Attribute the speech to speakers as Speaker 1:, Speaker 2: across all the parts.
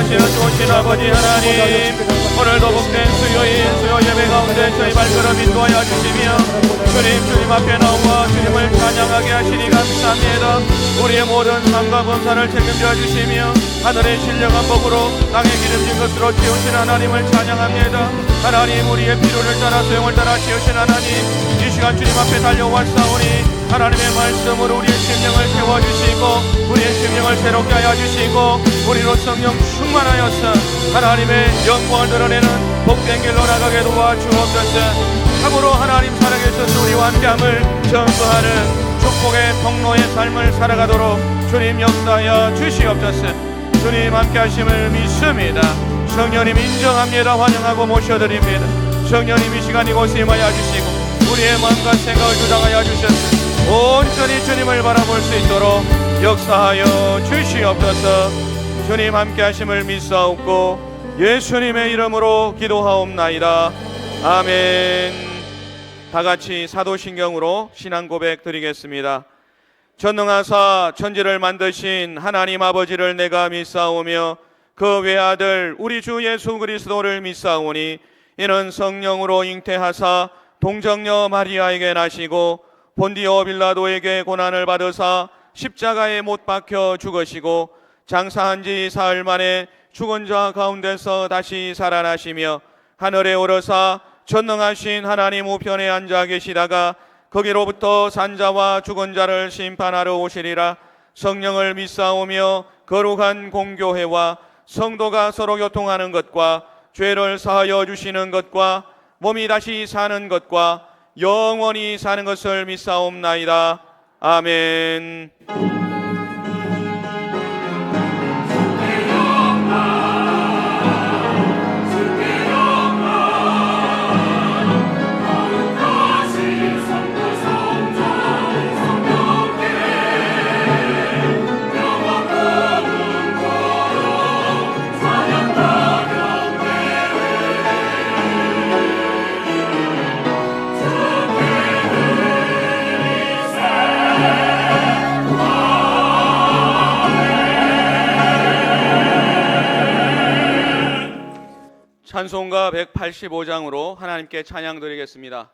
Speaker 1: 인자하시는 좋으신 아버지 하나님, 오늘도 복된 수요 예배 가운데 저희 발걸음 인도하여 주시며 주님 앞에 나와 주님을 찬양하게 하시니 감사합니다. 우리의 모든 삶과 범사를 책임져 주시며 하늘의 신령한 복으로 땅에 기름진 것으로 채우신 하나님을 찬양합니다. 하나님, 우리의 필요를 따라 소용을 따라 채우신 하나님, 이 시간 주님 앞에 달려왔사오니 하나님의 말씀으로 우리의 심령을 채워주시고 우리의 심령을 새롭게 하여 주시고 우리로 성령 충만하여서 하나님의 영광을 드러내는 복된 길로 나가게 도와주옵소서. 참으로 하나님 살아계셔서 우리와 함께함을 전부하는 축복의 통로의 삶을 살아가도록 주님 역사하여 주시옵소서. 주님 함께하심을 믿습니다. 성령님 인정합니다. 환영하고 모셔드립니다. 성령님 이 시간 이곳에 임하여 주시고 우리의 마음과 생각을 주장하여 주셔서 온전히 주님을 바라볼 수 있도록 역사하여 주시옵소서. 주님 함께하심을 믿사옵고 예수님의 이름으로 기도하옵나이다. 아멘. 다같이 사도신경으로 신앙 고백 드리겠습니다. 전능하사 천지를 만드신 하나님 아버지를 내가 믿사오며 그 외아들 우리 주 예수 그리스도를 믿사오니 이는 성령으로 잉태하사 동정녀 마리아에게 나시고 본디오 빌라도에게 고난을 받으사 십자가에 못 박혀 죽으시고 장사한 지 사흘 만에 죽은 자 가운데서 다시 살아나시며 하늘에 오르사 전능하신 하나님 우편에 앉아 계시다가 거기로부터 산자와 죽은 자를 심판하러 오시리라. 성령을 믿사오며 거룩한 공교회와 성도가 서로 교통하는 것과 죄를 사하여 주시는 것과 몸이 다시 사는 것과 영원히 사는 것을 믿사옵나이다. 아멘. 찬송가 185장으로 하나님께 찬양 드리겠습니다.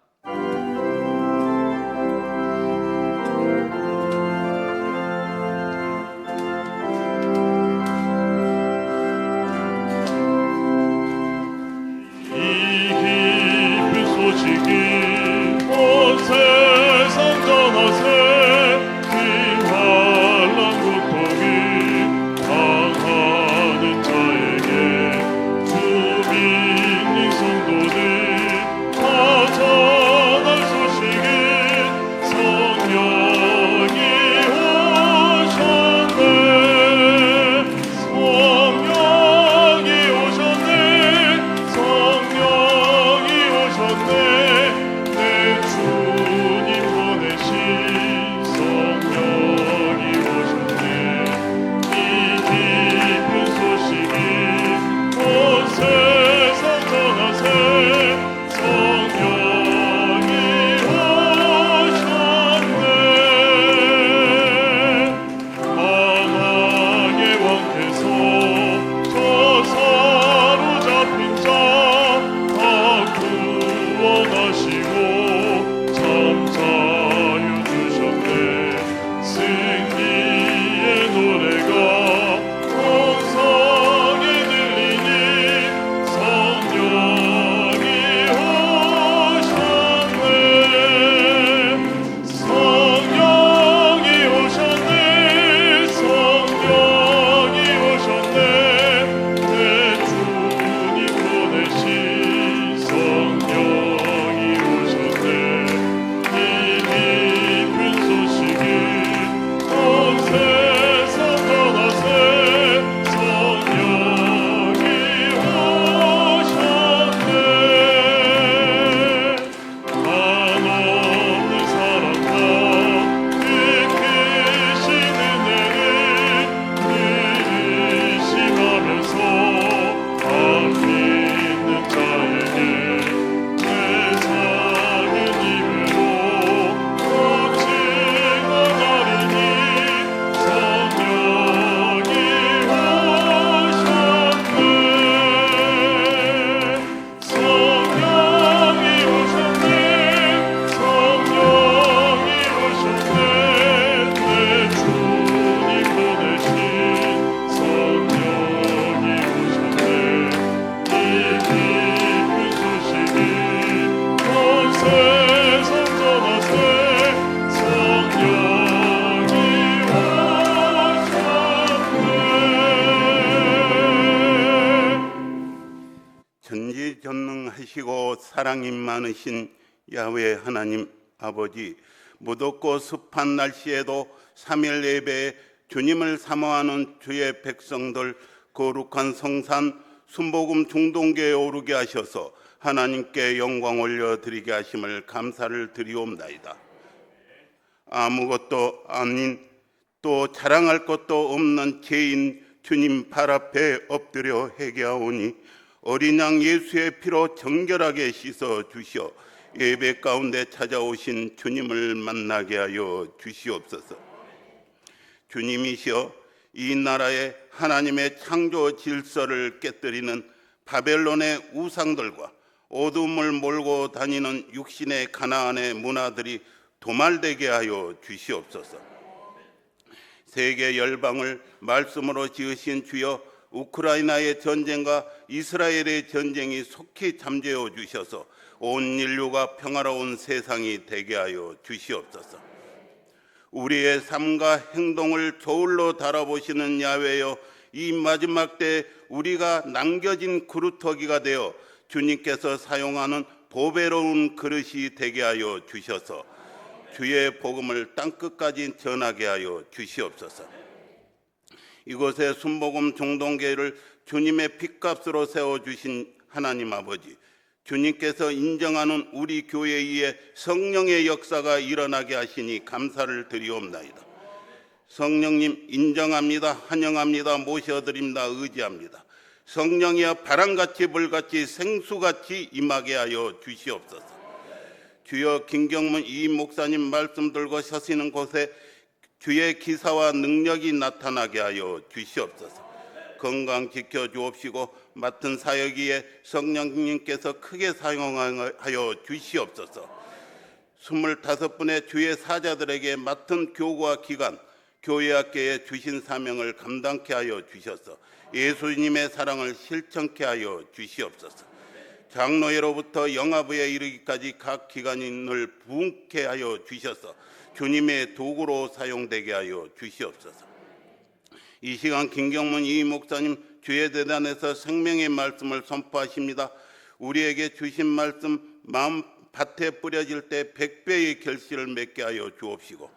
Speaker 2: 이 깊은 소식이 온 세상 전하세 이 환난 고통이 당하는 자에게 주 믿는 성도들 다
Speaker 3: 자비하시고 사랑이 많으신 야훼 하나님 아버지, 무덥고 습한 날씨에도 3일 예배에 주님을 사모하는 주의 백성들 거룩한 성산 순복음 중동교회에 오르게 하셔서 하나님께 영광 올려드리게 하심을 감사를 드리옵나이다. 아무것도 아닌 또 자랑할 것도 없는 죄인 주님 발 앞에 엎드려 회개하오니 어린 양 예수의 피로 정결하게 씻어 주시어 예배 가운데 찾아오신 주님을 만나게 하여 주시옵소서. 주님이시여 이 나라의 하나님의 창조 질서를 깨뜨리는 바벨론의 우상들과 어둠을 몰고 다니는 육신의 가나안의 문화들이 도말되게 하여 주시옵소서. 세계 열방을 말씀으로 지으신 주여, 우크라이나의 전쟁과 이스라엘의 전쟁이 속히 잠재워 주셔서 온 인류가 평화로운 세상이 되게 하여 주시옵소서. 우리의 삶과 행동을 저울로 달아보시는 야훼여, 이 마지막 때 우리가 남겨진 그루터기가 되어 주님께서 사용하는 보배로운 그릇이 되게 하여 주셔서 주의 복음을 땅끝까지 전하게 하여 주시옵소서. 이곳에 순복음 중동교회를 주님의 핏값으로 세워주신 하나님 아버지, 주님께서 인정하는 우리 교회에 성령의 역사가 일어나게 하시니 감사를 드리옵나이다. 성령님 인정합니다. 환영합니다. 모셔드립니다. 의지합니다. 성령이여 바람같이 불같이 생수같이 임하게 하여 주시옵소서. 주여, 김경문 이 목사님 말씀 들고 서시는 곳에 주의 기사와 능력이 나타나게 하여 주시옵소서. 건강 지켜주옵시고 맡은 사역위에 성령님께서 크게 사용하여 주시옵소서. 25분의 주의 사자들에게 맡은 교구와 기간, 교회학계에 주신 사명을 감당케 하여 주셔서 예수님의 사랑을 실천케 하여 주시옵소서. 장로회로부터 영화부에 이르기까지 각 기관인을 부흥케 하여 주셔서 주님의 도구로 사용되게 하여 주시옵소서. 이 시간 김경문 이 목사님 주의 대단에서 생명의 말씀을 선포하십니다. 우리에게 주신 말씀 마음 밭에 뿌려질 때 100배의 결실을 맺게 하여 주옵시고,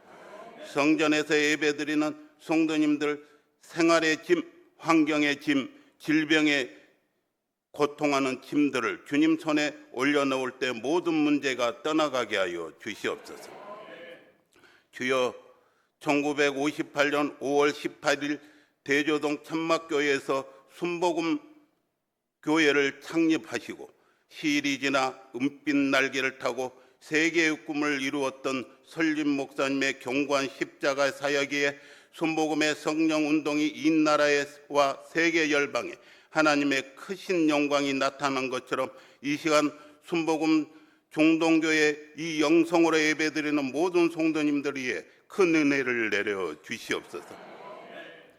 Speaker 3: 성전에서 예배드리는 성도님들 생활의 짐, 환경의 짐, 질병에 고통하는 짐들을 주님 손에 올려놓을 때 모든 문제가 떠나가게 하여 주시옵소서. 주여, 1958년 5월 18일 대조동 천막교회에서 순복음 교회를 창립하시고 시리즈나 은빛 날개를 타고 세계의 꿈을 이루었던 설림 목사님의 경고한 십자가 사역에 순복음의 성령 운동이 이 나라와 세계 열방에 하나님의 크신 영광이 나타난 것처럼 이 시간 순복음 중동교회 이 영성으로 예배드리는 모든 성도님들 위해 큰 은혜를 내려 주시옵소서.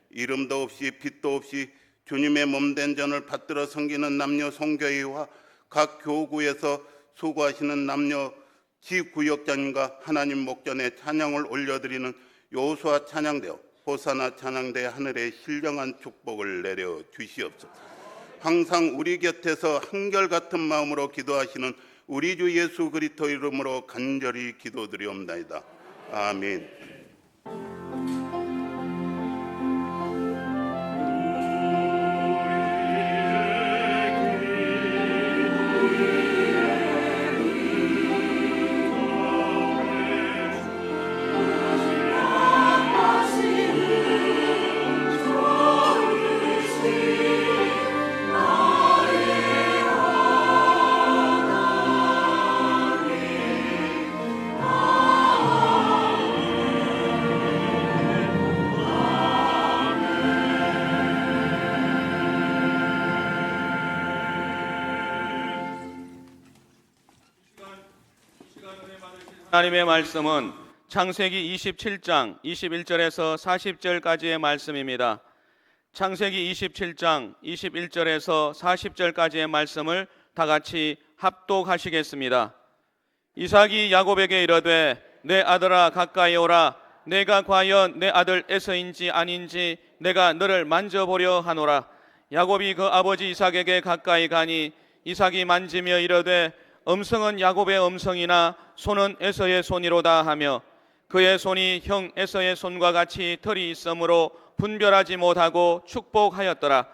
Speaker 3: 이름도 없이 빛도 없이 주님의 몸된 전을 받들어 섬기는 남녀 성교회와 각 교구에서 수고하시는 남녀 지구역장님과 하나님 목전에 찬양을 올려드리는 여호수아 찬양대요 호사나 찬양대 하늘의 신령한 축복을 내려 주시옵소서. 항상 우리 곁에서 한결같은 마음으로 기도하시는 우리 주 예수 그리스도 이름으로 간절히 기도드리옵나이다. 아멘.
Speaker 1: 하나님의 말씀은 창세기 27장 21절에서 40절까지의 말씀입니다. 창세기 27장 21절에서 40절까지의 말씀을 다 같이 합독하시겠습니다. 이삭이 야곱에게 이르되 내 아들아 가까이 오라. 내가 과연 내 아들 에서인지 아닌지 내가 너를 만져보려 하노라. 야곱이 그 아버지 이삭에게 가까이 가니 이삭이 만지며 이르되 음성은 야곱의 음성이나 손은 에서의 손이로다 하며 그의 손이 형 에서의 손과 같이 털이 있으므로 분별하지 못하고 축복하였더라.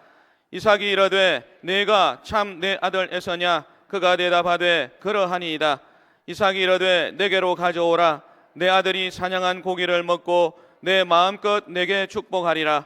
Speaker 1: 이삭이 이르되 내가 참 내 아들 에서냐? 그가 대답하되 그러하니이다. 이삭이 이르되 내게로 가져오라. 내 아들이 사냥한 고기를 먹고 내 마음껏 내게 축복하리라.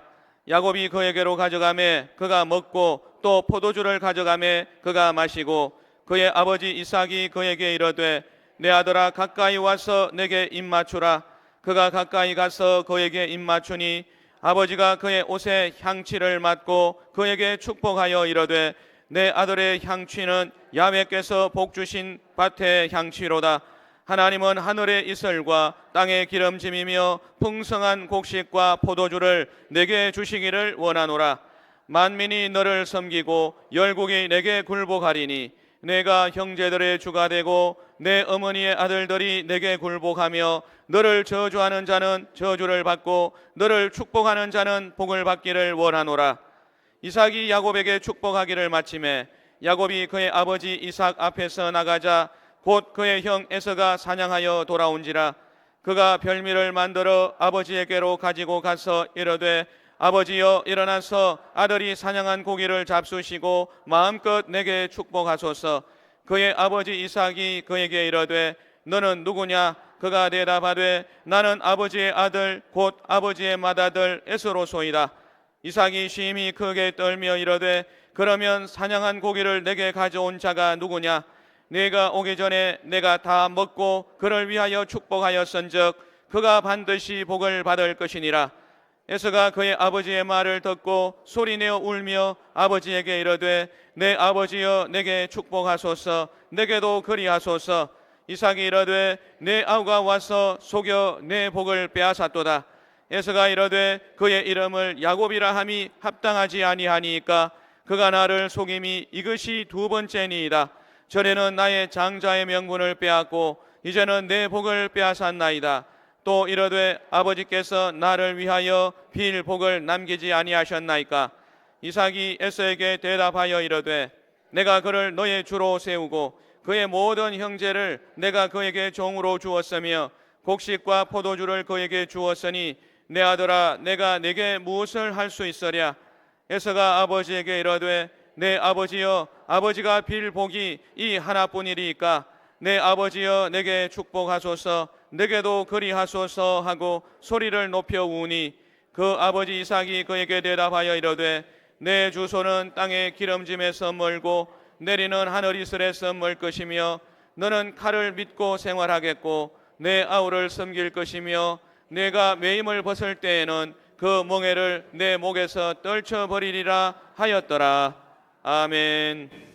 Speaker 1: 야곱이 그에게로 가져가매 그가 먹고 또 포도주를 가져가매 그가 마시고 그의 아버지 이삭이 그에게 이르되 내 아들아 가까이 와서 내게 입 맞추라. 그가 가까이 가서 그에게 입 맞추니 아버지가 그의 옷에 향취를 맡고 그에게 축복하여 이르되 내 아들의 향취는 야훼께서 복 주신 밭의 향취로다. 하나님은 하늘의 이슬과 땅의 기름짐이며 풍성한 곡식과 포도주를 내게 주시기를 원하노라. 만민이 너를 섬기고 열국이 내게 굴복하리니 내가 형제들의 주가 되고 내 어머니의 아들들이 내게 굴복하며 너를 저주하는 자는 저주를 받고 너를 축복하는 자는 복을 받기를 원하노라. 이삭이 야곱에게 축복하기를 마치매 야곱이 그의 아버지 이삭 앞에서 나가자 곧 그의 형 에서가 사냥하여 돌아온지라. 그가 별미를 만들어 아버지에게로 가지고 가서 이르되 아버지여 일어나서 아들이 사냥한 고기를 잡수시고 마음껏 내게 축복하소서. 그의 아버지 이삭이 그에게 이르되 너는 누구냐? 그가 대답하되 나는 아버지의 아들 곧 아버지의 맏아들 에서로소이다. 이삭이 심히 크게 떨며 이르되 그러면 사냥한 고기를 내게 가져온 자가 누구냐? 네가 오기 전에 내가 다 먹고 그를 위하여 축복하였은즉 그가 반드시 복을 받을 것이니라. 에서가 그의 아버지의 말을 듣고 소리내어 울며 아버지에게 이르되 내 아버지여 내게 축복하소서. 내게도 그리하소서. 이삭이 이르되 내 아우가 와서 속여 내 복을 빼앗았도다. 에서가 이르되 그의 이름을 야곱이라 함이 합당하지 아니하니까 그가 나를 속임이 이것이 두 번째니이다. 전에는 나의 장자의 명분을 빼앗고 이제는 내 복을 빼앗았나이다. 또 이르되 아버지께서 나를 위하여 빌 복을 남기지 아니하셨나이까. 이삭이 에서에게 대답하여 이르되 내가 그를 너의 주로 세우고 그의 모든 형제를 내가 그에게 종으로 주었으며 곡식과 포도주를 그에게 주었으니 내 아들아 내가 네게 무엇을 할 수 있으랴. 에서가 아버지에게 이르되 내 아버지여 아버지가 빌 복이 이 하나뿐이리이까 내 아버지여 내게 축복하소서. 내게도 그리하소서 하고 소리를 높여 우니 그 아버지 이삭이 그에게 대답하여 이르되 내 주소는 땅의 기름짐에서 멀고 내리는 하늘 이슬에서 멀 것이며 너는 칼을 믿고 생활하겠고 내 아우를 섬길 것이며 내가 매임을 벗을 때에는 그 멍에를 내 목에서 떨쳐버리리라 하였더라. 아멘.
Speaker 2: 내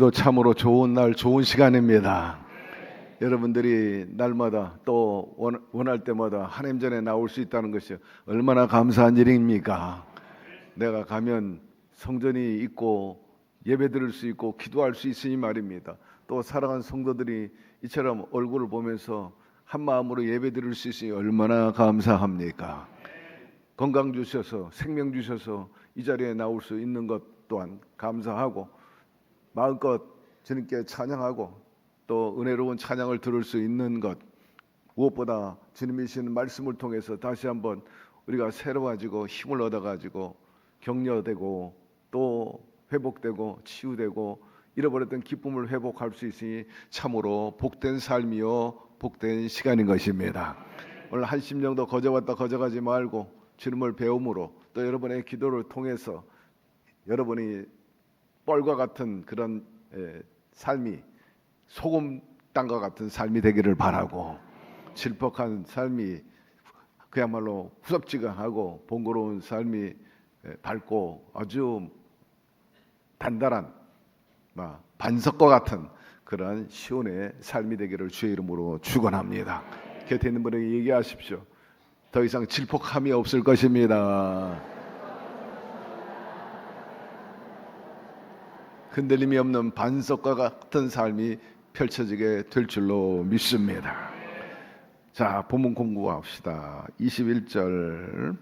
Speaker 4: 오늘도 참으로 좋은 날, 좋은 시간입니다. 여러분들이 날마다 또 원할 때마다 하나님 전에 나올 수 있다는 것이 얼마나 감사한 일입니까? 내가 가면 성전이 있고 예배 드릴 수 있고 기도할 수 있으니 말입니다. 또 사랑하는 성도들이 이처럼 얼굴을 보면서 한 마음으로 예배 드릴 수 있으니 얼마나 감사합니까? 건강 주셔서 생명 주셔서 이 자리에 나올 수 있는 것 또한 감사하고 마음껏 주님께 찬양하고 또 은혜로운 찬양을 들을 수 있는 것, 무엇보다 주님이 주시는 말씀을 통해서 다시 한번 우리가 새로워지고 힘을 얻어가지고 격려되고 또 회복되고 치유되고 잃어버렸던 기쁨을 회복할 수 있으니 참으로 복된 삶이요 복된 시간인 것입니다. 오늘 한 심령도 거저왔다 거저가지 말고 주님을 배움으로 또 여러분의 기도를 통해서 여러분이 뻘과 같은 그런 삶이 소금 땅과 같은 삶이 되기를 바라고, 질퍽한 삶이 그야말로 후덥지근하고 번거로운 삶이 밝고 아주 단단한 반석과 같은 그런 시온의 삶이 되기를 주의 이름으로 축원합니다. 곁에 있는 분에게 얘기하십시오. 더 이상 질퍽함이 없을 것입니다. 흔들림이 없는 반석과 같은 삶이 펼쳐지게 될 줄로 믿습니다. 자, 본문 공부합시다. 21절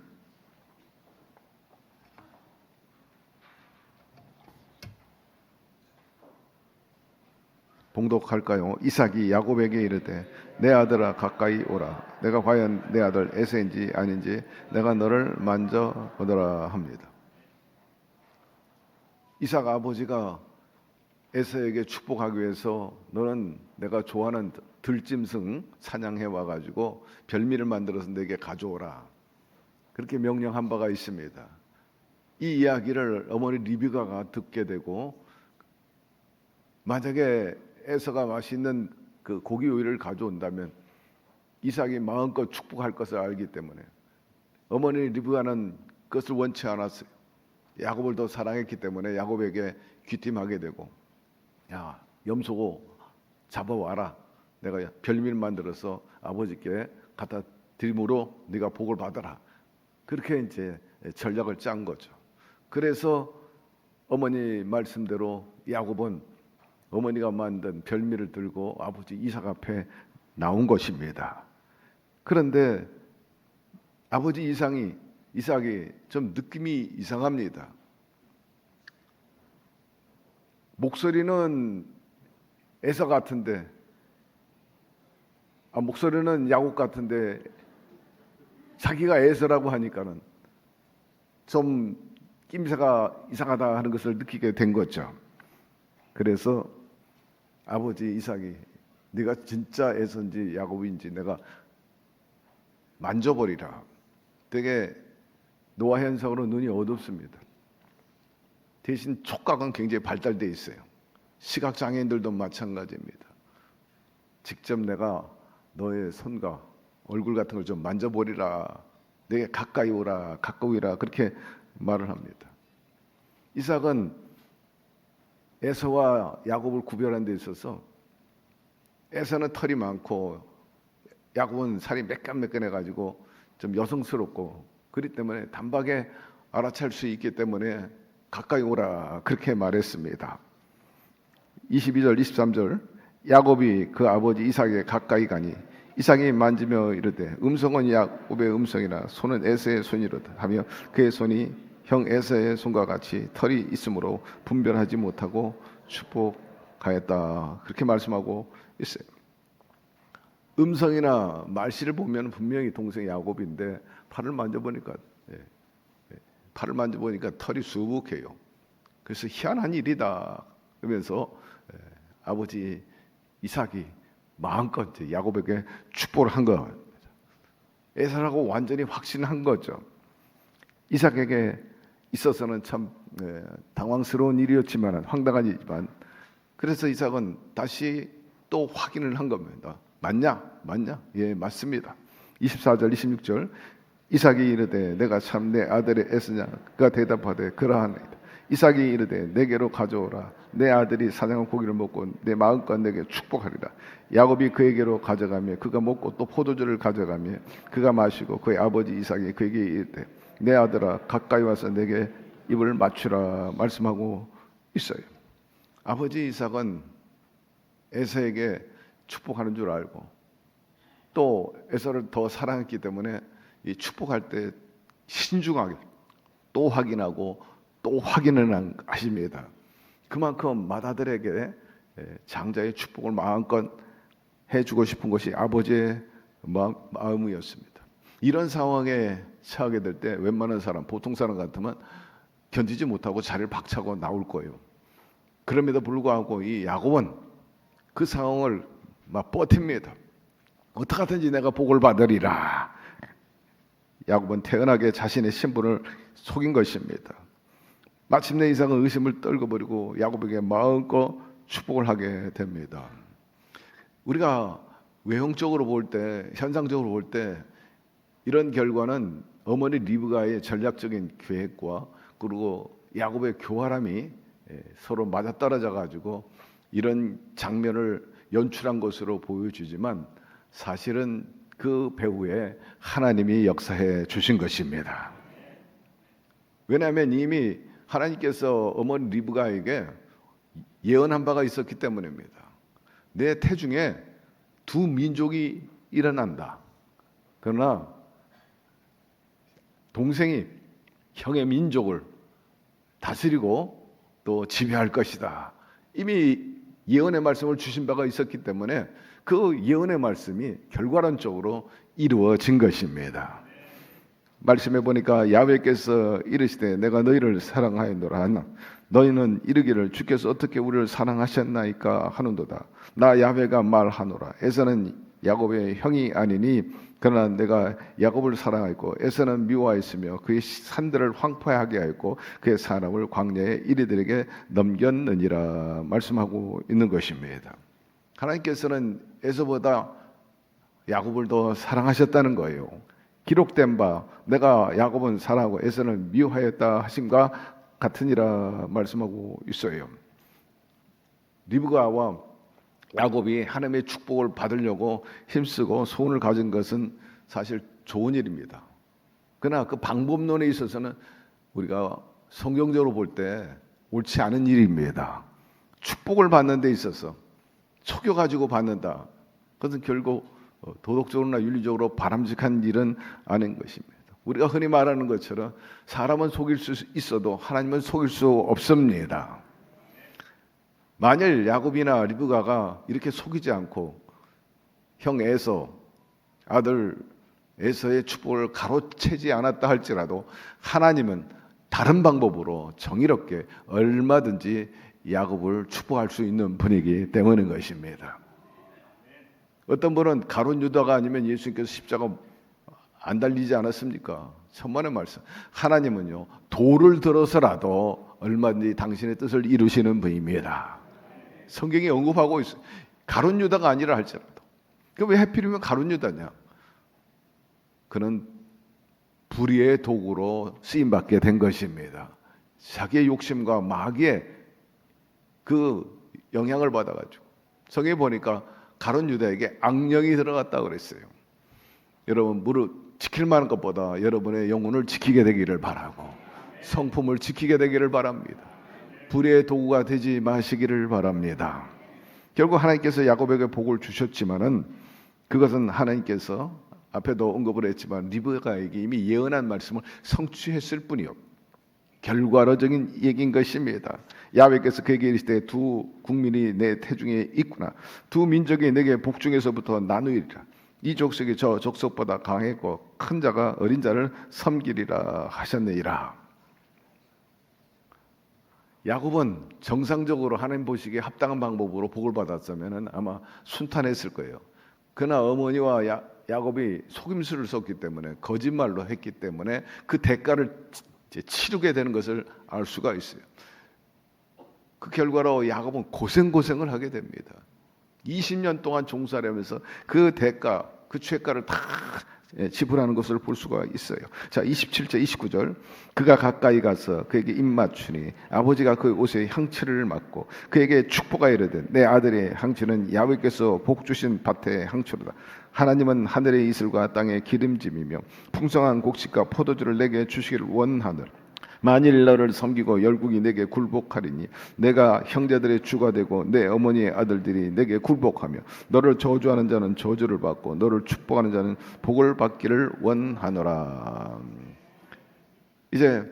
Speaker 4: 봉독할까요? 이삭이 야곱에게 이르되 내 아들아 가까이 오라. 내가 과연 내 아들 에서인지 아닌지 내가 너를 만져보더라 합니다. 이삭 아버지가 에서에게 축복하기 위해서 너는 내가 좋아하는 들짐승 사냥해 와가지고 별미를 만들어서 내게 가져오라, 그렇게 명령한 바가 있습니다. 이 이야기를 어머니 리브가가 듣게 되고, 만약에 에서가 맛있는 그 고기 요리를 가져온다면 이삭이 마음껏 축복할 것을 알기 때문에 어머니 리브가는 그것을 원치 않았어요. 야곱을 더 사랑했기 때문에 야곱에게 귀띔하게 되고, 야, 염소 잡아와라. 내가 별미를 만들어서 아버지께 갖다 드림으로 네가 복을 받아라. 그렇게 이제 전략을 짠 거죠. 그래서 어머니 말씀대로 야곱은 어머니가 만든 별미를 들고 아버지 이삭 앞에 나온 것입니다. 그런데 아버지 이삭이 좀 느낌이 이상합니다. 목소리는 에서 같은데, 목소리는 야곱 같은데 자기가 에서라고 하니까는 좀 낌새가 이상하다 하는 것을 느끼게 된 거죠. 그래서 아버지 이삭이 네가 진짜 에서인지 야곱인지 내가 만져버리라. 되게 노화현상으로 눈이 어둡습니다. 대신 촉각은 굉장히 발달되어 있어요. 시각장애인들도 마찬가지입니다. 직접 내가 너의 손과 얼굴 같은 걸 좀 만져보리라, 내게 가까이 오라, 가까이 오라, 그렇게 말을 합니다. 이삭은 에서와 야곱을 구별하는 데 있어서 에서는 털이 많고 야곱은 살이 매끈매끈해가지고 좀 여성스럽고, 그렇기 때문에 단박에 알아챌 수 있기 때문에 가까이 오라 그렇게 말했습니다. 22절 23절 야곱이 그 아버지 이삭에게 가까이 가니 이삭이 만지며 이르되 음성은 야곱의 음성이나 손은 에서의 손이로다 하며 그의 손이 형 에서의 손과 같이 털이 있으므로 분별하지 못하고 축복하였다 그렇게 말씀하고 있어요. 음성이나 말씨를 보면 분명히 동생 야곱인데 팔을 만져보니까 털이 수북해요. 그래서 희한한 일이다 그러면서 아버지 이삭이 마음껏 야곱에게 축복을 한 거. 에서라고 완전히 확신한 거죠. 이삭에게 있어서는 참 당황스러운 일이었지만 황당한 일이지만 그래서 이삭은 다시 또 확인을 한 겁니다. 맞냐? 예, 맞습니다. 24절 26절 이삭이 이르되 내가 참 내 아들의 에서냐? 그가 대답하되 그러하나이다. 이삭이 이르되 내게로 가져오라. 내 아들이 사냥한 고기를 먹고 내 마음껏 내게 축복하리라. 야곱이 그에게로 가져가며 그가 먹고 또 포도주를 가져가며 그가 마시고 그의 아버지 이삭이 그에게 이르되 내 아들아 가까이 와서 내게 입을 맞추라 말씀하고 있어요. 아버지 이삭은 에서에게 축복하는 줄 알고 또 에서를 더 사랑했기 때문에 이 축복할 때 신중하게 또 확인하고 또 확인을 하십니다. 그만큼 맏아들에게 장자의 축복을 마음껏 해주고 싶은 것이 아버지의 마음이었습니다. 이런 상황에 처하게 될 때 웬만한 사람, 보통 사람 같으면 견디지 못하고 자리를 박차고 나올 거예요. 그럼에도 불구하고 이 야곱은 그 상황을 막 버팁니다. 어떻게 하든지 내가 복을 받으리라. 야곱은 태연하게 자신의 신분을 속인 것입니다. 마침내 이삭은 의심을 떨궈버리고 야곱에게 마음껏 축복을 하게 됩니다. 우리가 외형적으로 볼 때, 현상적으로 볼 때 이런 결과는 어머니 리브가의 전략적인 계획과 그리고 야곱의 교활함이 서로 맞아떨어져 가지고 이런 장면을 연출한 것으로 보여주지만 사실은 그 배후에 하나님이 역사해 주신 것입니다. 왜냐하면 이미 하나님께서 어머니 리브가에게 예언한 바가 있었기 때문입니다. 내 태중에 두 민족이 일어난다. 그러나 동생이 형의 민족을 다스리고 또 지배할 것이다. 이미 예언의 말씀을 주신 바가 있었기 때문에 그 예언의 말씀이 결과론적으로 이루어진 것입니다. 말씀해 보니까 야훼께서 이르시되 내가 너희를 사랑하였노라. 너희는 이르기를 주께서 어떻게 우리를 사랑하셨나이까 하는도다. 나 야훼가 말하노라. 에서는 야곱의 형이 아니니 그러나 내가 야곱을 사랑하였고 에서는 미워하였으며 그의 산들을 황폐하게 하였고 그의 사람을 광야에 이리들에게 넘겼느니라 말씀하고 있는 것입니다. 하나님께서는 에서보다 야곱을 더 사랑하셨다는 거예요. 기록된 바 내가 야곱은 사랑하고 에서는 미워하였다 하심과 같으니라 말씀하고 있어요. 리브가와 야곱이 하나님의 축복을 받으려고 힘쓰고 소원을 가진 것은 사실 좋은 일입니다. 그러나 그 방법론에 있어서는 우리가 성경적으로 볼 때 옳지 않은 일입니다. 축복을 받는 데 있어서 속여 가지고 받는다. 그것은 결국 도덕적으로나 윤리적으로 바람직한 일은 아닌 것입니다. 우리가 흔히 말하는 것처럼 사람은 속일 수 있어도 하나님은 속일 수 없습니다. 만일 야곱이나 리브가가 이렇게 속이지 않고 형 에서, 아들 에서의 축복을 가로채지 않았다 할지라도 하나님은 다른 방법으로 정의롭게 얼마든지 야곱을 축복할 수 있는 분이기 때문인 것입니다. 어떤 분은 가룟 유다가 아니면 예수님께서 십자가 안 달리지 않았습니까? 천만의 말씀. 하나님은요 돌을 들어서라도 얼마든지 당신의 뜻을 이루시는 분입니다. 성경이 언급하고 있어요. 가룟 유다가 아니라 할지라도. 그럼 왜 하필이면 가룟 유다냐? 그는 불의의 도구로 쓰임받게 된 것입니다. 자기의 욕심과 마귀의 그 영향을 받아가지고 성경에 보니까 가룟 유다에게 악령이 들어갔다고 그랬어요. 여러분 무릇 지킬 만한 것보다 여러분의 영혼을 지키게 되기를 바라고 성품을 지키게 되기를 바랍니다. 불의의 도구가 되지 마시기를 바랍니다. 결국 하나님께서 야곱에게 복을 주셨지만은 그것은 하나님께서 앞에도 언급을 했지만 리브가에게 이미 예언한 말씀을 성취했을 뿐이요, 결과론적인 얘기인 것입니다. 야훼께서 그에게 이르시되 두 국민이 내 태중에 있구나. 두 민족이 내게 복중에서부터 나누리라. 이 족속이 저 족속보다 강했고 큰 자가 어린 자를 섬기리라 하셨느니라. 야곱은 정상적으로 하나님 보시기에 합당한 방법으로 복을 받았으면 아마 순탄했을 거예요. 그러나 어머니와 야곱이 속임수를 썼기 때문에, 거짓말로 했기 때문에 그 대가를 치르게 되는 것을 알 수가 있어요. 그 결과로 야곱은 고생을 하게 됩니다. 20년 동안 종살이하면서 그 대가, 그 죄가를 다 지불하는 것을 볼 수가 있어요. 자, 27절 29절 그가 가까이 가서 그에게 입맞추니 아버지가 그 옷에 향취를 맡고 그에게 축복하여 이르되 내 아들의 향취는 야훼께서 복 주신 밭의 향취로다. 하나님은 하늘의 이슬과 땅의 기름짐이며 풍성한 곡식과 포도주를 내게 주시기를 원하노라. 만일 너를 섬기고 열국이 내게 굴복하리니 내가 형제들의 주가 되고 내 어머니의 아들들이 내게 굴복하며 너를 저주하는 자는 저주를 받고 너를 축복하는 자는 복을 받기를 원하노라. 이제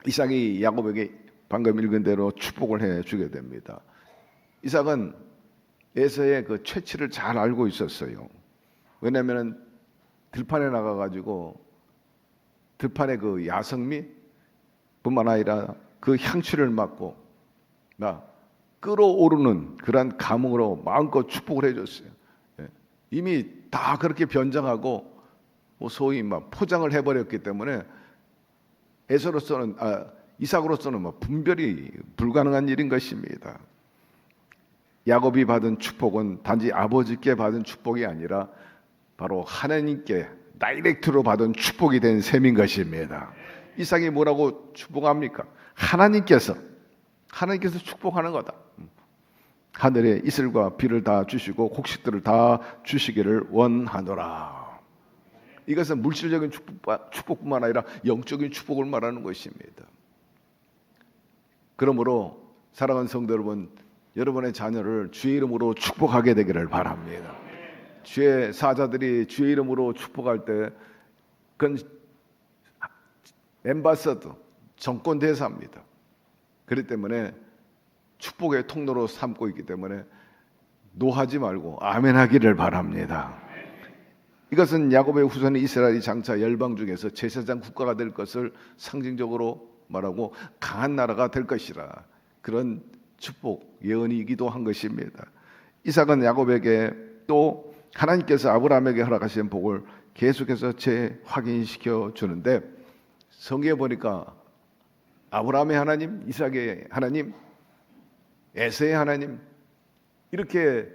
Speaker 4: 이삭이 야곱에게 방금 읽은 대로 축복을 해주게 됩니다. 이삭은 에서의 그 최치를 잘 알고 있었어요. 왜냐하면 들판에 나가가지고 들판의 그 야성미 뿐만 아니라 그 향취를 맡고 끌어오르는 그러한 감흥으로 마음껏 축복을 해줬어요. 이미 다 그렇게 변장하고 소위 막 포장을 해버렸기 때문에 이삭으로서는 분별이 불가능한 일인 것입니다. 야곱이 받은 축복은 단지 아버지께 받은 축복이 아니라 바로 하나님께 다이렉트로 받은 축복이 된 셈인 것입니다. 이삭이 뭐라고 축복합니까? 하나님께서 축복하는 거다. 하늘의 이슬과 비를 다 주시고 곡식들을 다 주시기를 원하노라. 이것은 물질적인 축복뿐만 아니라 영적인 축복을 말하는 것입니다. 그러므로 사랑하는 성도 여러분, 여러분의 자녀를 주의 이름으로 축복하게 되기를 바랍니다. 주의 사자들이 주의 이름으로 축복할 때 그건 엠바서더, 정권 대사입니다. 그렇기 때문에 축복의 통로로 삼고 있기 때문에 노하지 말고 아멘하기를 바랍니다. 이것은 야곱의 후손인 이스라엘이 장차 열방 중에서 제사장 국가가 될 것을 상징적으로 말하고 강한 나라가 될 것이라, 그런 축복 예언이기도 한 것입니다. 이삭은 야곱에게 또 하나님께서 아브라함에게 허락하신 복을 계속해서 재확인시켜 주는데, 성경에 보니까 아브라함의 하나님, 이삭의 하나님, 에서의 하나님, 이렇게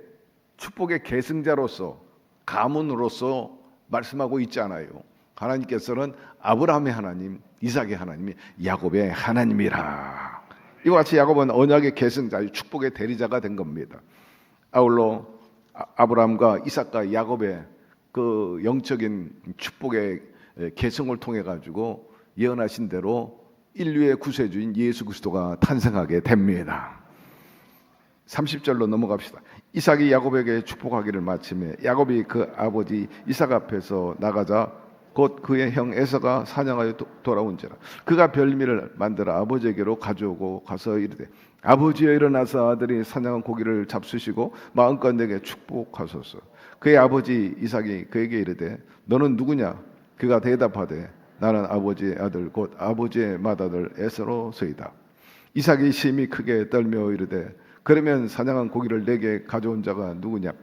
Speaker 4: 축복의 계승자로서 가문으로서 말씀하고 있잖아요. 하나님께서는 아브라함의 하나님, 이삭의 하나님이 야곱의 하나님이라. 이와 같이 야곱은 언약의 계승자, 축복의 대리자가 된 겁니다. 아울러 아브라함과 이삭과 야곱의 그 영적인 축복의 계승을 통해 가지고 예언하신 대로 인류의 구세주인 예수 그리스도가 탄생하게 됩니다. 30절로 넘어갑시다. 이삭이 야곱에게 축복하기를 마치매 야곱이 그 아버지 이삭 앞에서 나가자 곧 그의 형 에서가 사냥하여 돌아온지라. 그가 별미를 만들어 아버지에게로 가져오고 가서 이르되 아버지여 일어나서 아들이 사냥한 고기를 잡수시고 마음껏 내게 축복하소서. 그의 아버지 이삭이 그에게 이르되 너는 누구냐? 그가 대답하되 나는 아버지의 아들 곧 아버지의 맏아들 에서로소이다. 이삭이 심히 크게 떨며 이르되 그러면 사냥한 고기를 내게 가져온 자가 누구냐?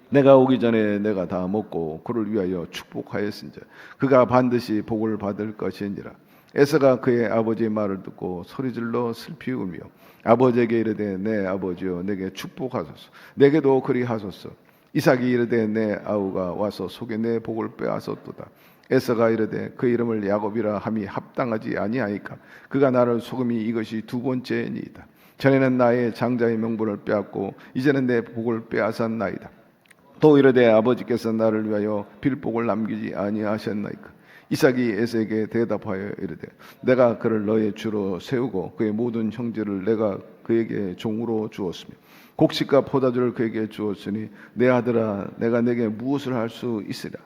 Speaker 4: 내가 오기 전에 내가 다 먹고 그를 위하여 축복하였은즉 그가 반드시 복을 받을 것이니라. 에서가 그의 아버지의 말을 듣고 소리질러 슬피 울며 아버지에게 이르되 내 아버지여 내게 축복하소서. 내게도 그리하소서. 이삭이 이르되 내 아우가 와서 속에 내 복을 빼앗았도다. 에서가 이르되 그 이름을 야곱이라 함이 합당하지 아니하이까. 그가 나를 속음이 이것이 두 번째니이다. 전에는 나의 장자의 명분을 빼앗고 이제는 내 복을 빼앗았나이다. 또 이르되 아버지께서 나를 위하여 빌복을 남기지 아니하셨나이까. 이삭이 에서에게 대답하여 이르되 내가 그를 너의 주로 세우고 그의 모든 형제를 내가 그에게 종으로 주었으며 곡식과 포도주를 그에게 주었으니 내 아들아 내가 내게 무엇을 할 수 있으랴.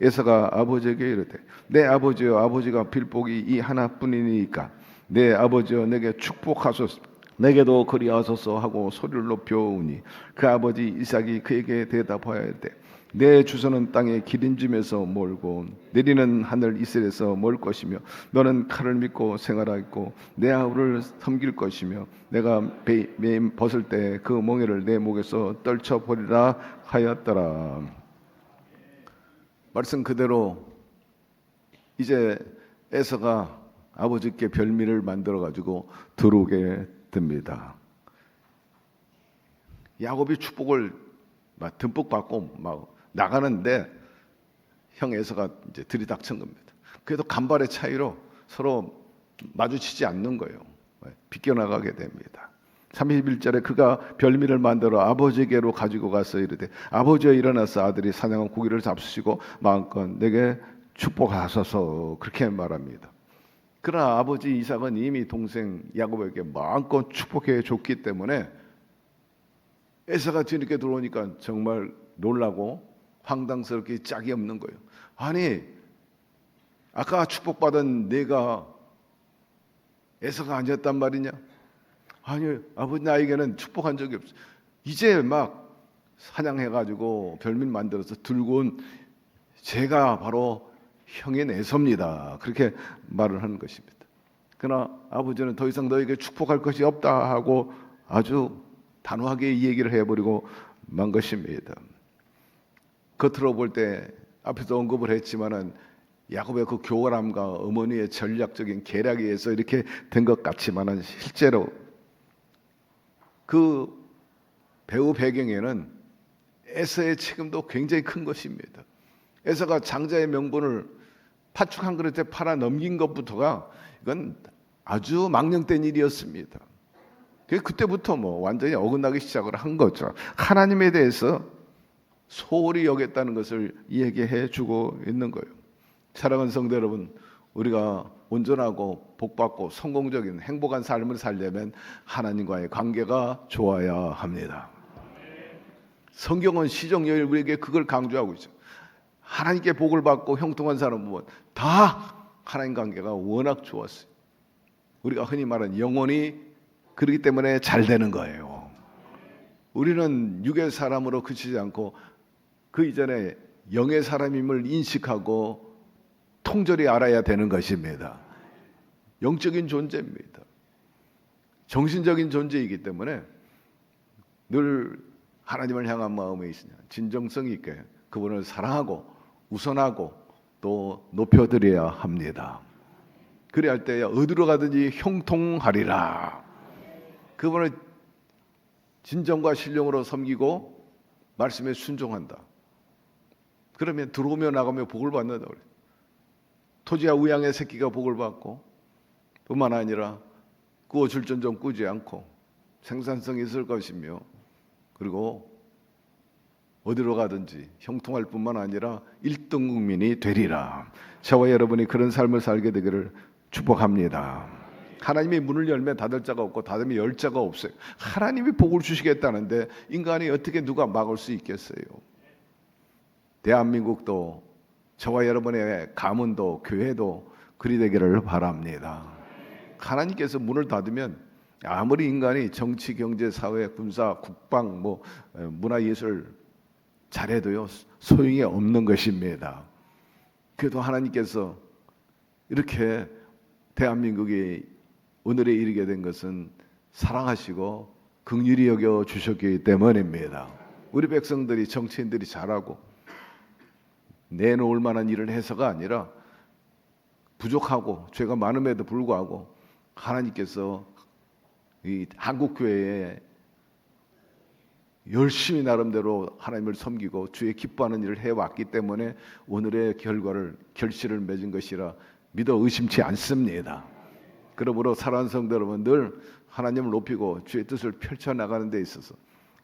Speaker 4: 에서가 아버지에게 이르되 내 아버지여 아버지가 빌복이 이 하나뿐이니까 내 아버지여 내게 축복하소서 내게도 그리하소서 하고 소리를 높여오니 그 아버지 이삭이 그에게 대답하여 이르되 내 주소는 땅의 기름짐에서 멀고 내리는 하늘 이슬에서 멀 것이며 너는 칼을 믿고 생활하겠고 내 아우를 섬길 것이며 내가 매 벗을 때 그 멍에를 내 목에서 떨쳐버리라 하였더라. 말씀 그대로 이제 에서가 아버지께 별미를 만들어 가지고 들어오게 됩니다. 야곱이 축복을 막 듬뿍 받고 막 나가는데 형 에서가 이제 들이닥친 겁니다. 그래도 간발의 차이로 서로 마주치지 않는 거예요. 비껴나가게 됩니다. 31절에 그가 별미를 만들어 아버지에게로 가지고 가서 이르되 아버지여 일어나서 아들이 사냥한 고기를 잡수시고 마음껏 내게 축복하소서 그렇게 말합니다. 그러나 아버지 이삭은 이미 동생 야곱에게 마음껏 축복해 줬기 때문에 에서가 뒤늦게 들어오니까 정말 놀라고 황당스럽게 짝이 없는 거예요. 아니 아까 축복받은 내가 에서가 아니었단 말이냐? 아니 아버지 나에게는 축복한 적이 없어. 이제 막 사냥해가지고 별미 만들어서 들고 온 제가 바로 형의 에서입니다. 그렇게 말을 하는 것입니다. 그러나 아버지는 더 이상 너에게 축복할 것이 없다 하고 아주 단호하게 이 얘기를 해버리고 만 것입니다. 겉으로 볼 때 앞에서 언급을 했지만은 야곱의 그 교활함과 어머니의 전략적인 계략에 의해서 이렇게 된 것 같지만은 실제로 그 배후 배경에는 에서의 책임도 굉장히 큰 것입니다. 에서가 장자의 명분을 팥죽 한 그릇에 팔아 넘긴 것부터가 이건 아주 망령된 일이었습니다. 그때부터 뭐 완전히 어긋나기 시작을 한 거죠. 하나님에 대해서 소홀히 여겼다는 것을 얘기해 주고 있는 거예요. 사랑하는 성도 여러분, 우리가 온전하고 복받고 성공적인 행복한 삶을 살려면 하나님과의 관계가 좋아야 합니다. 성경은 시종일관 우리에게 그걸 강조하고 있죠. 하나님께 복을 받고 형통한 사람은 다 하나님 관계가 워낙 좋았어요. 우리가 흔히 말하는 영혼이 그렇기 때문에 잘 되는 거예요. 우리는 육의 사람으로 그치지 않고 그 이전에 영의 사람임을 인식하고 통절히 알아야 되는 것입니다. 영적인 존재입니다. 정신적인 존재이기 때문에 늘 하나님을 향한 마음에 있으냐 진정성 있게 그분을 사랑하고 우선하고 또 높여드려야 합니다. 그래야 할 때 어디로 가든지 형통하리라. 그분을 진정과 신령으로 섬기고 말씀에 순종한다. 그러면 들어오며 나가며 복을 받는다. 토지와 우양의 새끼가 복을 받고 뿐만 아니라 꾸어줄전정 꾸지 않고 생산성이 있을 것이며 그리고 어디로 가든지 형통할 뿐만 아니라 1등 국민이 되리라. 저와 여러분이 그런 삶을 살게 되기를 축복합니다. 하나님이 문을 열면 닫을 자가 없고 닫으면 열 자가 없어요. 하나님이 복을 주시겠다는데 인간이 어떻게 누가 막을 수 있겠어요? 대한민국도 저와 여러분의 가문도 교회도 그리 되기를 바랍니다. 하나님께서 문을 닫으면 아무리 인간이 정치, 경제, 사회, 군사, 국방, 문화예술 잘해도요 소용이 없는 것입니다. 그래도 하나님께서 이렇게 대한민국이 오늘에 이르게 된 것은 사랑하시고 긍휼히 여겨 주셨기 때문입니다. 우리 백성들이 정치인들이 잘하고 내놓을 만한 일을 해서가 아니라 부족하고 죄가 많음에도 불구하고 하나님께서 이 한국교회에 열심히 나름대로 하나님을 섬기고 주의 기뻐하는 일을 해왔기 때문에 오늘의 결실을 맺은 것이라 믿어 의심치 않습니다. 그러므로 사랑하는 성도 여러분, 늘 하나님을 높이고 주의 뜻을 펼쳐나가는 데 있어서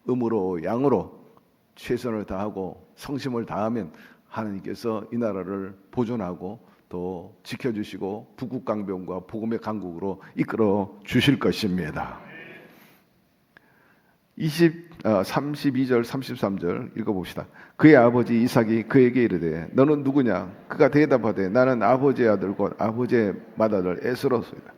Speaker 4: 음으로 양으로 최선을 다하고 성심을 다하면 하나님께서 이 나라를 보존하고 또 지켜주시고 북극강병과 복음의 강국으로 이끌어 주실 것입니다. 32절 33절 읽어봅시다. 그의 아버지 이삭이 그에게 이르되 너는 누구냐? 그가 대답하되 나는 아버지의 아들 곧 아버지의 맏아들 에스로소이다.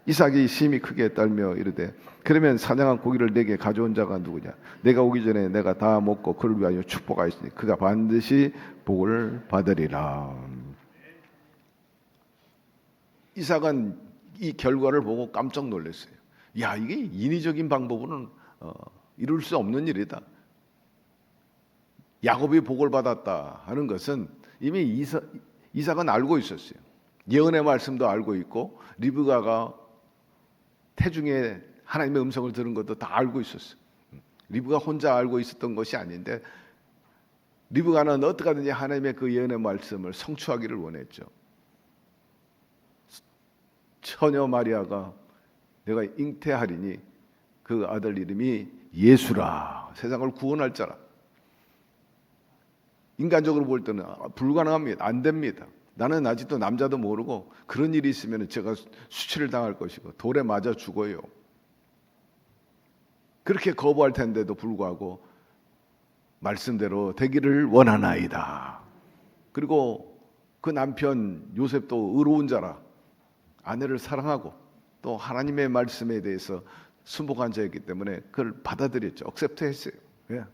Speaker 4: 이삭이 심히 크게 떨며 이르되 그러면 사냥한 고기를 내게 가져온 자가 누구냐? 내가 오기 전에 내가 다 먹고 그를 위하여 축복하였으니 그가 반드시 복을 받으리라. 이삭은 이 결과를 보고 깜짝 놀랐어요. 야, 이게 인위적인 방법으로는 이룰 수 없는 일이다. 야곱이 복을 받았다 하는 것은 이미 이삭은 알고 있었어요. 예언의 말씀도 알고 있고 리브가가 태중에 하나님의 음성을 들은 것도 다 알고 있었어요. 리브가 혼자 알고 있었던 것이 아닌데 리브가는 어떻게 하든지 하나님의 그 예언의 말씀을 성취하기를 원했죠. 처녀 마리아가 내가 잉태하리니 그 아들 이름이 예수라, 세상을 구원할 자라. 인간적으로 볼 때는 불가능합니다. 안 됩니다. 나는 아직도 남자도 모르고 그런 일이 있으면 제가 수치를 당할 것이고 돌에 맞아 죽어요. 그렇게 거부할 텐데도 불구하고 말씀대로 되기를 원하나이다. 그리고 그 남편 요셉도 의로운 자라 아내를 사랑하고 또 하나님의 말씀에 대해서 순복한 자였기 때문에 그걸 받아들였죠. 억셉트했어요. 예.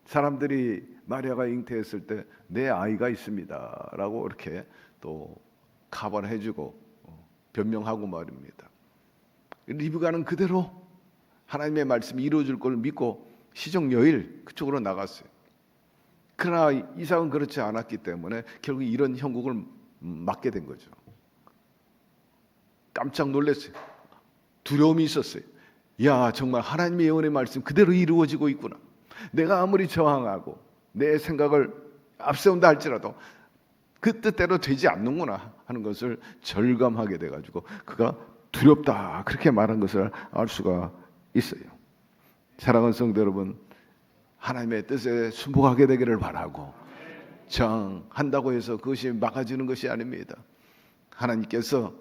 Speaker 4: 사람들이 마리아가 잉태했을 때 내 아이가 있습니다라고 이렇게 또 카바를 해주고 변명하고 말입니다. 리브가는 그대로 하나님의 말씀이 이루어질 걸 믿고 시적 여일 그쪽으로 나갔어요. 그러나 이삭은 그렇지 않았기 때문에 결국 이런 형국을 맞게 된 거죠. 깜짝 놀랐어요. 두려움이 있었어요. 야, 정말 하나님의 예언의 말씀 그대로 이루어지고 있구나. 내가 아무리 저항하고 내 생각을 앞세운다 할지라도 그 뜻대로 되지 않는구나 하는 것을 절감하게 돼가지고 그가 두렵다 그렇게 말한 것을 알 수가 있어요. 사랑하는 성도 여러분, 하나님의 뜻에 순복하게 되기를 바라고 저항한다고 해서 그것이 막아지는 것이 아닙니다. 하나님께서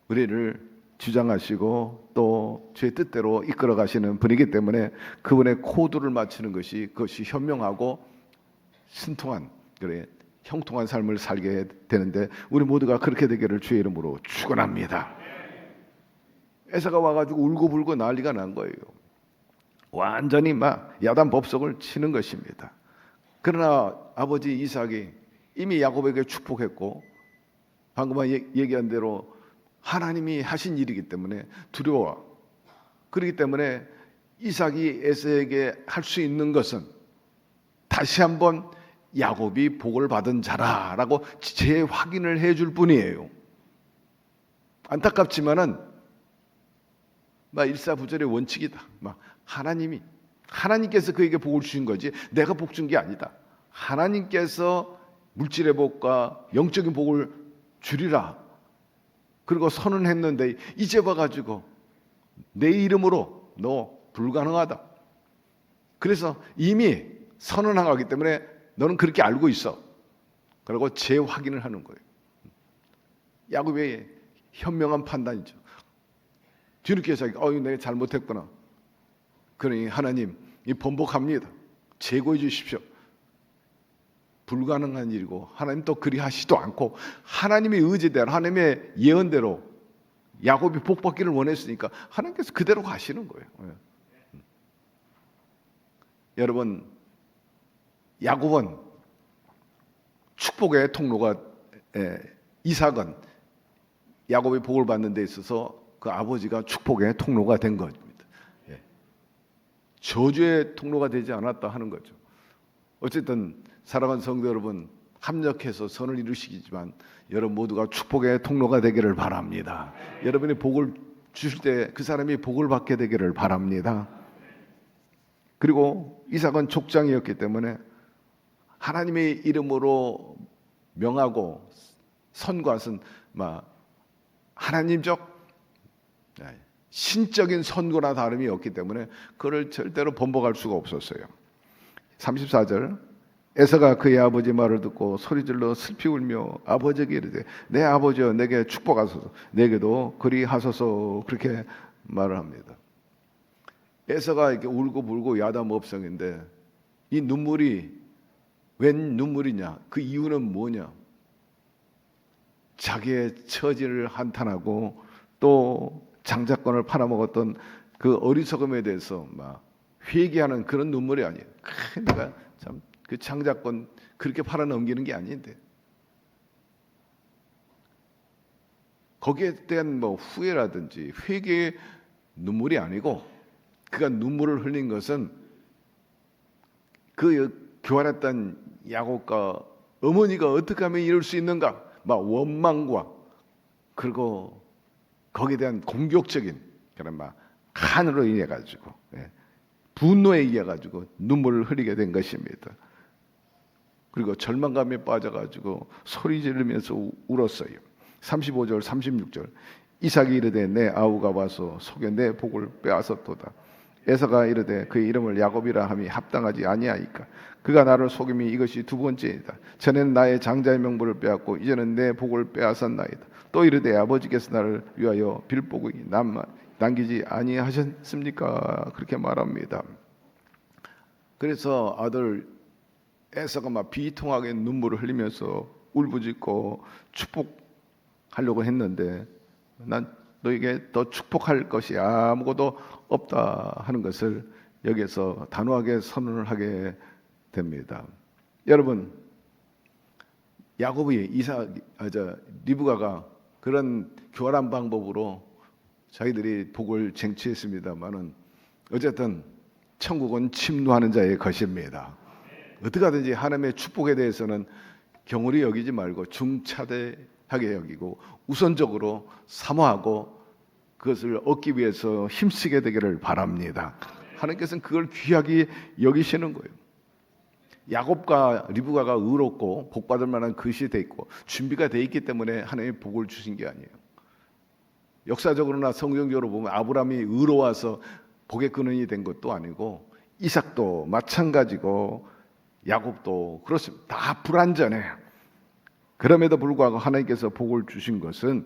Speaker 4: 우리를 주장하시고 또 제 뜻대로 이끌어 가시는 분이기 때문에 그분의 코드를 맞추는 것이 그것이 현명하고 신통한 그래 형통한 삶을 살게 되는데 우리 모두가 그렇게 되기를 주의 이름으로 축원합니다. 에사가 와가지고 울고불고 난리가 난 거예요. 완전히 막 야단 법석을 치는 것입니다. 그러나 아버지 이삭이 이미 야곱에게 축복했고 방금 얘기한 대로 하나님이 하신 일이기 때문에 두려워. 그렇기 때문에 이삭이 에서에게 할 수 있는 것은 다시 한번 야곱이 복을 받은 자라라고 재확인을 해줄 뿐이에요. 안타깝지만은 일사부절의 원칙이다. 하나님께서 그에게 복을 주신 거지 내가 복 준 게 아니다. 하나님께서 물질의 복과 영적인 복을 주리라. 그리고 선언했는데 이제 와가지고 내 이름으로 너 불가능하다. 그래서 이미 선언하기 때문에 너는 그렇게 알고 있어. 그리고 재확인을 하는 거예요. 야곱의 현명한 판단이죠. 뒤늦게 자기가 내가 잘못했구나. 그러니 하나님 이 번복합니다. 제거해 주십시오. 불가능한 일이고 하나님 또 그리 하시도 않고 하나님의 의지대로 하나님의 예언대로 야곱이 복받기를 원했으니까 하나님께서 그대로 가시는 거예요. 여러분, 야곱은 축복의 통로가 이삭은 야곱이 복을 받는 데 있어서 그 아버지가 축복의 통로가 된 겁니다. 저주의 통로가 되지 않았다 하는 거죠. 어쨌든 사랑하는 성도 여러분, 합력해서 선을 이루시기지만 여러분 모두가 축복의 통로가 되기를 바랍니다. 여러분이 복을 주실 때 그 사람이 복을 받게 되기를 바랍니다. 그리고 이삭은 족장이었기 때문에 하나님의 이름으로 명하고 선고하신 하나님적 신적인 선고나 다름이 없기 때문에 그를 절대로 번복할 수가 없었어요. 34절 에서가 그의 아버지 말을 듣고 소리질러 슬피 울며 아버지에게 이르되 내 아버지여 내게 축복하소서 내게도 그리하소서 그렇게 말을 합니다. 에서가 이렇게 울고 불고 야단법성인데 이 눈물이 웬 눈물이냐? 그 이유는 뭐냐? 자기의 처지를 한탄하고 또 장자권을 팔아먹었던 그 어리석음에 대해서 막 회개하는 그런 눈물이 아니에요. 내가 참 그 장자권 그렇게 팔아넘기는 게 아닌데 거기에 대한 뭐 후회라든지 회개의 눈물이 아니고 그가 눈물을 흘린 것은 그 교활했던 야곱과 어머니가 어떻게 하면 이럴 수 있는가 막 원망과 그리고 거기에 대한 공격적인 그런 막 한으로 인해 가지고 분노에 의해 가지고 눈물을 흘리게 된 것입니다. 그리고 절망감에 빠져 가지고 소리 지르면서 울었어요. 35절 36절 이삭이 이르되 내 아우가 와서 속에 내 복을 빼앗았도다. 에서가 이르되 그의 이름을 야곱이라 함이 합당하지 아니하이까 그가 나를 속임이 이것이 두 번째이다. 전에는 나의 장자의 명분을 빼앗고 이제는 내 복을 빼앗았나이다. 또 이르되 아버지께서 나를 위하여 빌복이 남기지 아니하셨습니까? 그렇게 말합니다. 그래서 아들 에서가 막 비통하게 눈물을 흘리면서 울부짖고 축복하려고 했는데 난 너에게 더 축복할 것이 아무것도 없다 하는 것을 여기서 단호하게 선언을 하게 됩니다. 여러분, 야곱이 리브가가 그런 교활한 방법으로 자기들이 복을 쟁취했습니다만은 어쨌든 천국은 침노하는 자의 것입니다. 어떻게 하든지 하나님의 축복에 대해서는 경홀히 여기지 말고 중차대하게 여기고 우선적으로 사모하고 그것을 얻기 위해서 힘쓰게 되기를 바랍니다. 하나님께서는 그걸 귀하게 여기시는 거예요. 야곱과 리브가가 의롭고 복받을 만한 것이 돼 있고 준비가 돼 있기 때문에 하나님의 복을 주신 게 아니에요. 역사적으로나 성경적으로 보면 아브라함이 의로워서 복의 근원이 된 것도 아니고 이삭도 마찬가지고 야곱도 그렇습니다. 다 불완전해요. 그럼에도 불구하고 하나님께서 복을 주신 것은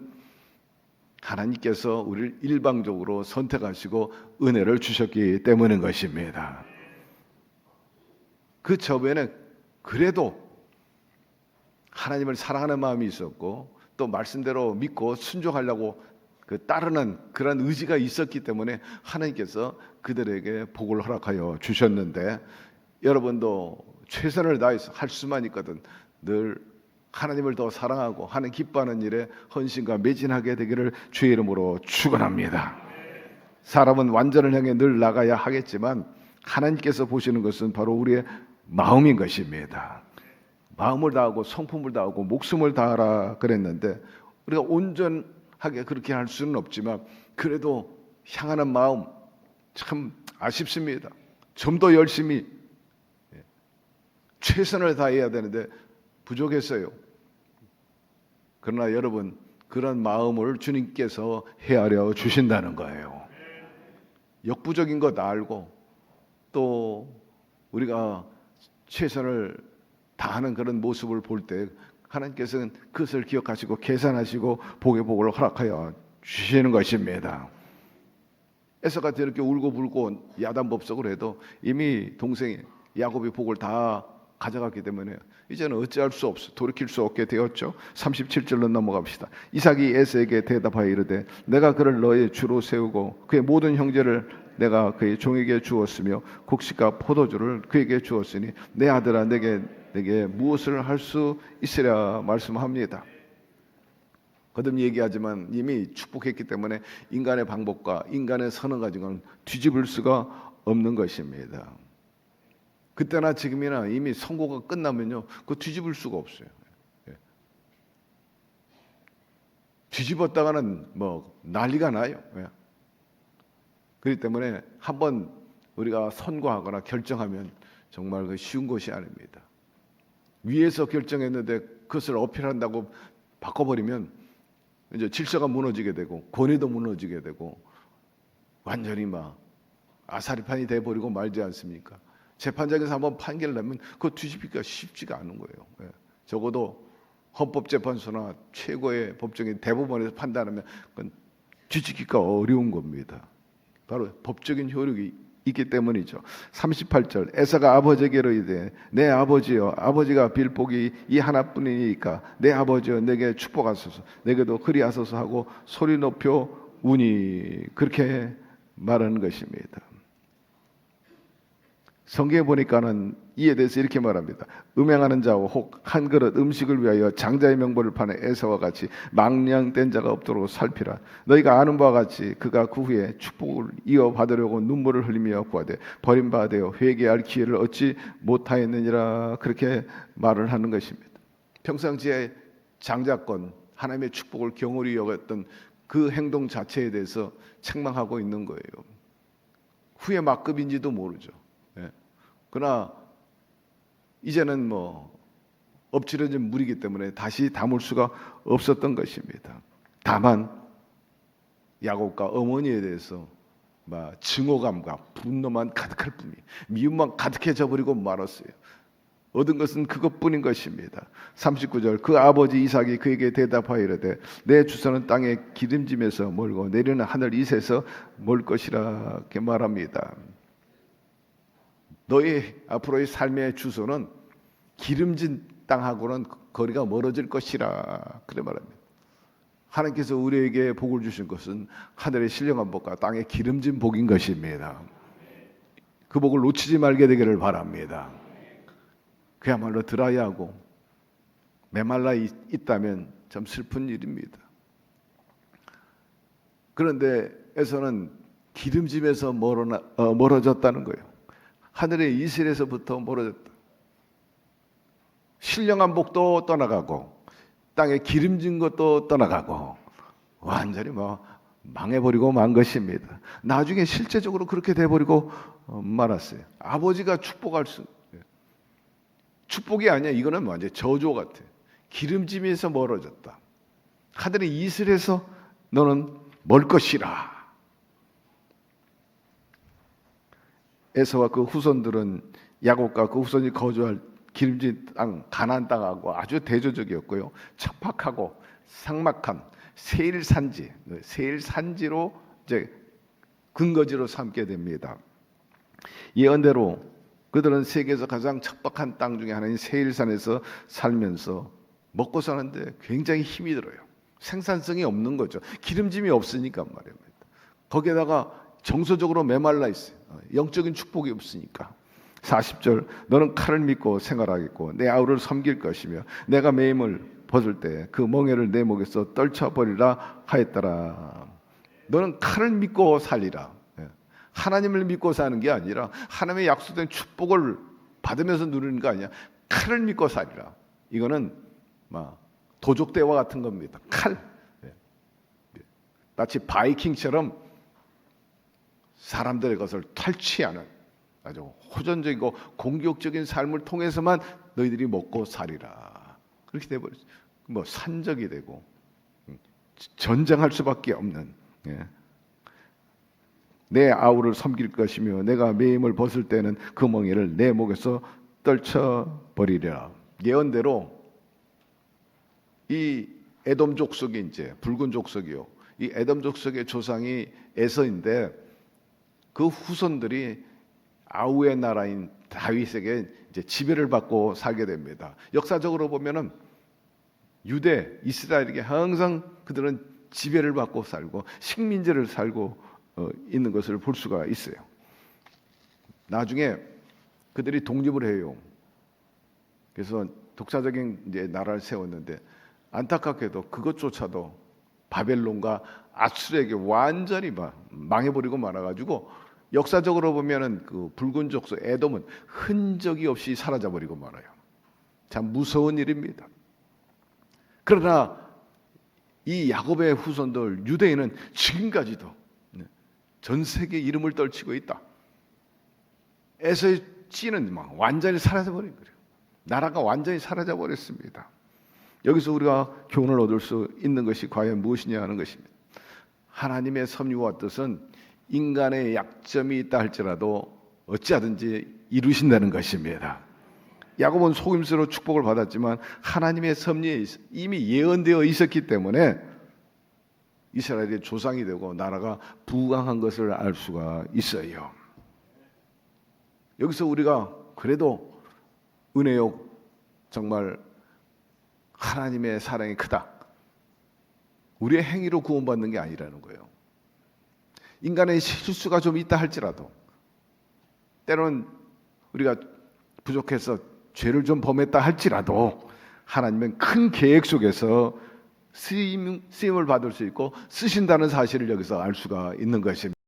Speaker 4: 하나님께서 우리를 일방적으로 선택하시고 은혜를 주셨기 때문인 것입니다. 그 저변에 그래도 하나님을 사랑하는 마음이 있었고 또 말씀대로 믿고 순종하려고 그 따르는 그런 의지가 있었기 때문에 하나님께서 그들에게 복을 허락하여 주셨는데 여러분도 최선을 다해서 할 수만 있거든 늘 하나님을 더 사랑하고 하나님 기뻐하는 일에 헌신과 매진하게 되기를 주의 이름으로 축원합니다. 사람은 완전을 향해 늘 나가야 하겠지만 하나님께서 보시는 것은 바로 우리의 마음인 것입니다. 마음을 다하고 성품을 다하고 목숨을 다하라 그랬는데 우리가 온전하게 그렇게 할 수는 없지만 그래도 향하는 마음 참 아쉽습니다. 좀 더 열심히 최선을 다해야 되는데 부족했어요. 그러나 여러분 그런 마음을 주님께서 헤아려 주신다는 거예요. 역부족인 것 알고 또 우리가 최선을 다하는 그런 모습을 볼 때 하나님께서는 그것을 기억하시고 계산하시고 복의 복을 허락하여 주시는 것입니다. 에서가 저렇게 울고 불고 야단법석을 해도 이미 동생이 야곱이 복을 다 가져갔기 때문에 이제는 어찌할 수 없어 돌이킬 수 없게 되었죠. 37절로 넘어갑시다. 이삭이 에서에게 대답하여 이르되 내가 그를 너의 주로 세우고 그의 모든 형제를 내가 그의 종에게 주었으며 곡식과 포도주를 그에게 주었으니 내 아들아 내게 무엇을 할 수 있으랴 말씀합니다. 거듭 얘기하지만 이미 축복했기 때문에 인간의 방법과 인간의 선을 가지고는 뒤집을 수가 없는 것입니다. 그때나 지금이나 이미 선고가 끝나면요, 그거 뒤집을 수가 없어요. 뒤집었다가는 뭐 난리가 나요. 그렇기 때문에 한번 우리가 선고하거나 결정하면 정말 그 쉬운 것이 아닙니다. 위에서 결정했는데 그것을 어필한다고 바꿔버리면 이제 질서가 무너지게 되고 권위도 무너지게 되고 완전히 막 아사리판이 돼버리고 말지 않습니까? 재판장에서 한번 판결을 내면 그거 뒤집기가 쉽지가 않은 거예요. 예. 적어도 헌법재판소나 최고의 법정인 대법원에서 판단하면 그건 뒤집기가 어려운 겁니다. 바로 법적인 효력이 있기 때문이죠. 38절 에사가 아버지에게로 이르되 내 아버지여 아버지가 빌 복이 이 하나뿐이니까 내 아버지여 내게 축복하소서 내게도 그리하소서 하고 소리 높여 우니 그렇게 말하는 것입니다. 성경에 보니까는 이에 대해서 이렇게 말합니다. 음행하는 자와 혹 한 그릇 음식을 위하여 장자의 명분을 파는 에사와 같이 망령된 자가 없도록 살피라. 너희가 아는 바와 같이 그가 그 후에 축복을 이어받으려고 눈물을 흘리며 구하되 버림받아 회개할 기회를 얻지 못하였느니라. 그렇게 말을 하는 것입니다. 평상시에 장자권 하나님의 축복을 경홀히 여겼던 그 행동 자체에 대해서 책망하고 있는 거예요. 후에 막급인지도 모르죠. 예. 그러나 이제는 뭐 엎질러진 물이기 때문에 다시 담을 수가 없었던 것입니다. 다만 야곱과 어머니에 대해서 막 증오감과 분노만 가득할 뿐이 미움만 가득해져 버리고 말았어요. 얻은 것은 그것뿐인 것입니다. 39절 그 아버지 이삭이 그에게 대답하여 이르되 내 주소는 땅의 기름짐에서 멀고 내리는 하늘 이새에서 멀 것이라 이렇게 말합니다. 너희 앞으로의 삶의 주소는 기름진 땅하고는 거리가 멀어질 것이라 그래 말합니다. 하나님께서 우리에게 복을 주신 것은 하늘의 신령한 복과 땅의 기름진 복인 것입니다. 그 복을 놓치지 말게 되기를 바랍니다. 그야말로 드라이하고 메말라 있다면 참 슬픈 일입니다. 그런데 에서는 기름짐에서 멀어졌다는 거예요. 하늘의 이슬에서부터 멀어졌다. 신령한 복도 떠나가고 땅에 기름진 것도 떠나가고 완전히 망해버리고 만 것입니다. 나중에 실제적으로 그렇게 돼버리고 말았어요. 아버지가 축복이 아니야. 이거는 완전 저주 같아. 기름짐에서 멀어졌다. 하늘의 이슬에서 너는 멀 것이라. 에서와 그 후손들은 야곱과 그 후손이 거주할 기름진 땅 가나안 땅하고 아주 대조적이었고요. 척박하고 삭막한 세일산지로 이제 근거지로 삼게 됩니다. 예언대로 그들은 세계에서 가장 척박한 땅 중에 하나인 세일산에서 살면서 먹고 사는데 굉장히 힘이 들어요. 생산성이 없는 거죠. 기름짐이 없으니까 말입니다. 거기에다가 정서적으로 메말라 있어요. 영적인 축복이 없으니까. 40절 너는 칼을 믿고 생활하겠고 내 아우를 섬길 것이며 내가 매임을 벗을 때 그 멍에를 내 목에서 떨쳐버리라 하였더라. 너는 칼을 믿고 살리라. 하나님을 믿고 사는 게 아니라 하나님의 약속된 축복을 받으면서 누리는 거 아니야. 칼을 믿고 살리라. 이거는 도적대와 같은 겁니다. 칼. 마치 바이킹처럼 사람들의 것을 탈취하는 아주 호전적이고 공격적인 삶을 통해서만 너희들이 먹고 살리라. 그렇게 돼버렸어요. 산적이 되고 전쟁할 수밖에 없는. 내 아우를 섬길 것이며 내가 매임을 벗을 때는 그 멍에를 내 목에서 떨쳐버리리라. 예언대로 이 에돔 족속이 이제 붉은 족속이요. 이 에돔 족속의 조상이 에서인데 그 후손들이 아우의 나라인 다윗에게 이제 지배를 받고 살게 됩니다. 역사적으로 보면은 유대 이스라엘에게 항상 그들은 지배를 받고 살고 식민지를 살고 있는 것을 볼 수가 있어요. 나중에 그들이 독립을 해요. 그래서 독자적인 이제 나라를 세웠는데 안타깝게도 그것조차도 바벨론과 아수르에게 완전히 망해버리고 말아가지고 역사적으로 보면은 그 붉은 족속 에돔은 흔적이 없이 사라져버리고 말아요. 참 무서운 일입니다. 그러나 이 야곱의 후손들 유대인은 지금까지도 전 세계 이름을 떨치고 있다. 에서의 씨는 완전히 사라져버린 거예요. 나라가 완전히 사라져버렸습니다. 여기서 우리가 교훈을 얻을 수 있는 것이 과연 무엇이냐 하는 것입니다. 하나님의 섭리와 뜻은 인간의 약점이 있다 할지라도 어찌하든지 이루신다는 것입니다. 야곱은 속임수로 축복을 받았지만 하나님의 섭리에 이미 예언되어 있었기 때문에 이스라엘의 조상이 되고 나라가 부강한 것을 알 수가 있어요. 여기서 우리가 그래도 은혜요, 정말 하나님의 사랑이 크다, 우리의 행위로 구원받는 게 아니라는 거예요. 인간의 실수가 좀 있다 할지라도, 때로는 우리가 부족해서 죄를 좀 범했다 할지라도 하나님은 큰 계획 속에서 쓰임을 받을 수 있고 쓰신다는 사실을 여기서 알 수가 있는 것입니다.